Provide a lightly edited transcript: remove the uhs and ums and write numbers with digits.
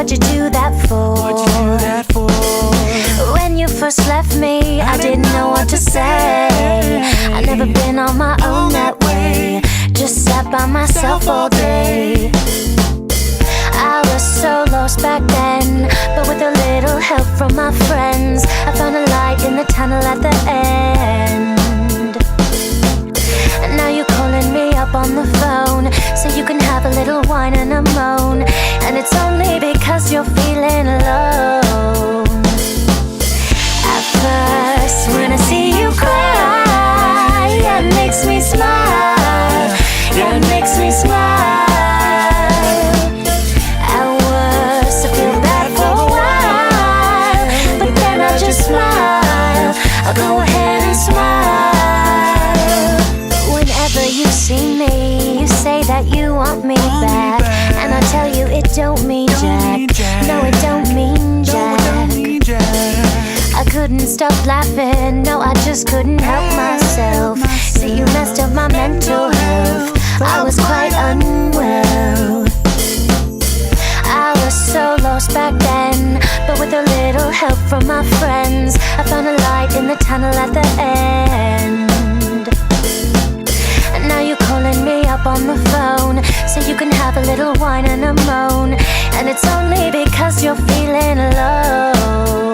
What'd you do that for? What'd you do that for? When you first left me, I didn't know what to say. I'd never been on my own that way. Just sat by myself all day. I was so lost back then, but with a little help from my friends, I found a light in the tunnel at the end. And now you're calling me up on the phone, so you can have a little wine and a moan. And it's only because you're feeling alone. At first, when I see you cry, yeah, it makes me smile. Yeah, it makes me smile. At worst, I feel bad for a while, but then I just smile. I'll go ahead and smile. Whenever you see me, you say that you want me back, and I tell you it don't mean jack. No, it don't mean jack. I couldn't stop laughing, no, I just couldn't help myself. See, you messed up my mental health. I was quite unwell. I was so lost back then, but with a little help from my friends, I found a light in the tunnel at the end. And now you're calling me up on the phone, so you can have a little wine and a moan. And it's only because you're feeling alone.